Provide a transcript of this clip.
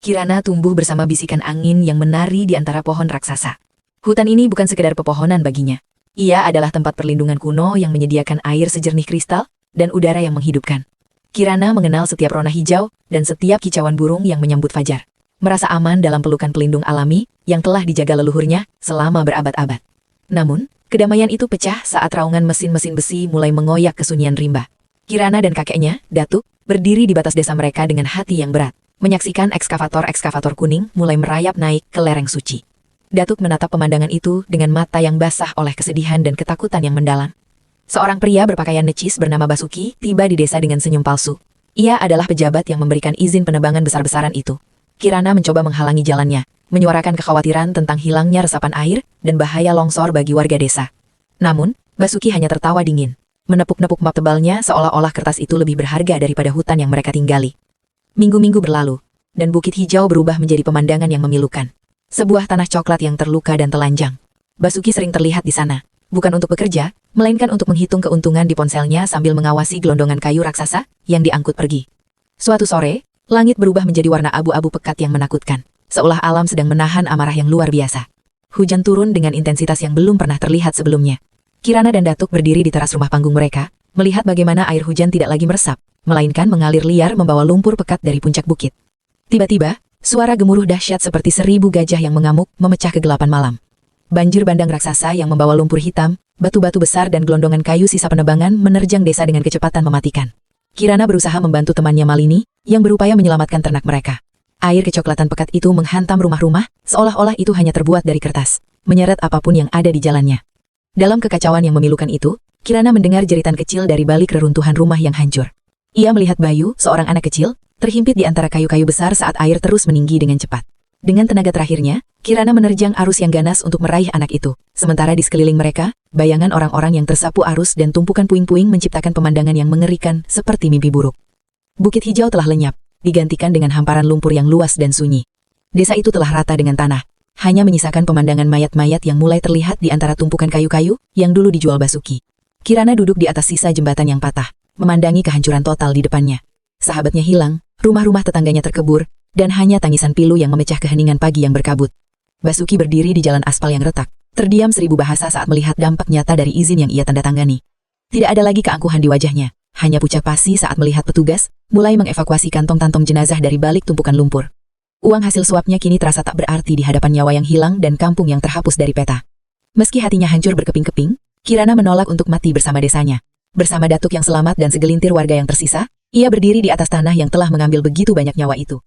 Kirana tumbuh bersama bisikan angin yang menari di antara pohon raksasa. Hutan ini bukan sekedar pepohonan baginya. Ia adalah tempat perlindungan kuno yang menyediakan air sejernih kristal dan udara yang menghidupkan. Kirana mengenal setiap rona hijau dan setiap kicauan burung yang menyambut fajar. Merasa aman dalam pelukan pelindung alami yang telah dijaga leluhurnya selama berabad-abad. Namun, kedamaian itu pecah saat raungan mesin-mesin besi mulai mengoyak kesunyian rimba. Kirana dan kakeknya, Datuk, berdiri di batas desa mereka dengan hati yang berat, menyaksikan ekskavator-ekskavator kuning mulai merayap naik ke lereng suci. Datuk menatap pemandangan itu dengan mata yang basah oleh kesedihan dan ketakutan yang mendalam. Seorang pria berpakaian necis bernama Basuki tiba di desa dengan senyum palsu. Ia adalah pejabat yang memberikan izin penebangan besar-besaran itu. Kirana mencoba menghalangi jalannya, menyuarakan kekhawatiran tentang hilangnya resapan air dan bahaya longsor bagi warga desa. Namun, Basuki hanya tertawa dingin, menepuk-nepuk map tebalnya seolah-olah kertas itu lebih berharga daripada hutan yang mereka tinggali. Minggu-minggu berlalu, dan bukit hijau berubah menjadi pemandangan yang memilukan. Sebuah tanah coklat yang terluka dan telanjang. Basuki sering terlihat di sana, bukan untuk bekerja, melainkan untuk menghitung keuntungan di ponselnya sambil mengawasi gelondongan kayu raksasa yang diangkut pergi. Suatu sore, langit berubah menjadi warna abu-abu pekat yang menakutkan, seolah alam sedang menahan amarah yang luar biasa. Hujan turun dengan intensitas yang belum pernah terlihat sebelumnya. Kirana dan Datuk berdiri di teras rumah panggung mereka, melihat bagaimana air hujan tidak lagi meresap, melainkan mengalir liar membawa lumpur pekat dari puncak bukit. Tiba-tiba, suara gemuruh dahsyat seperti 1000 gajah yang mengamuk memecah kegelapan malam. Banjir bandang raksasa yang membawa lumpur hitam, batu-batu besar dan gelondongan kayu sisa penebangan menerjang desa dengan kecepatan mematikan. Kirana berusaha membantu temannya Malini, yang berupaya menyelamatkan ternak mereka. Air kecoklatan pekat itu menghantam rumah-rumah, seolah-olah itu hanya terbuat dari kertas, menyeret apapun yang ada di jalannya. Dalam kekacauan yang memilukan itu, Kirana mendengar jeritan kecil dari balik reruntuhan rumah yang hancur. Ia melihat Bayu, seorang anak kecil, terhimpit di antara kayu-kayu besar saat air terus meninggi dengan cepat. Dengan tenaga terakhirnya, Kirana menerjang arus yang ganas untuk meraih anak itu. Sementara di sekeliling mereka, bayangan orang-orang yang tersapu arus dan tumpukan puing-puing menciptakan pemandangan yang mengerikan seperti mimpi buruk. Bukit hijau telah lenyap, digantikan dengan hamparan lumpur yang luas dan sunyi. Desa itu telah rata dengan tanah, hanya menyisakan pemandangan mayat-mayat yang mulai terlihat di antara tumpukan kayu-kayu yang dulu dijual Basuki. Kirana duduk di atas sisa jembatan yang patah, memandangi kehancuran total di depannya. Sahabatnya hilang, rumah-rumah tetangganya terkebur, dan hanya tangisan pilu yang memecah keheningan pagi yang berkabut. Basuki berdiri di jalan aspal yang retak, terdiam 1000 bahasa saat melihat dampak nyata dari izin yang ia tanda tangani. Tidak ada lagi keangkuhan di wajahnya, hanya pucat pasi saat melihat petugas mulai mengevakuasi kantong-kantong jenazah dari balik tumpukan lumpur. Uang hasil suapnya kini terasa tak berarti di hadapan nyawa yang hilang dan kampung yang terhapus dari peta. Meski hatinya hancur berkeping-keping, Kirana menolak untuk mati bersama desanya. Bersama Datuk yang selamat dan segelintir warga yang tersisa, ia berdiri di atas tanah yang telah mengambil begitu banyak nyawa itu.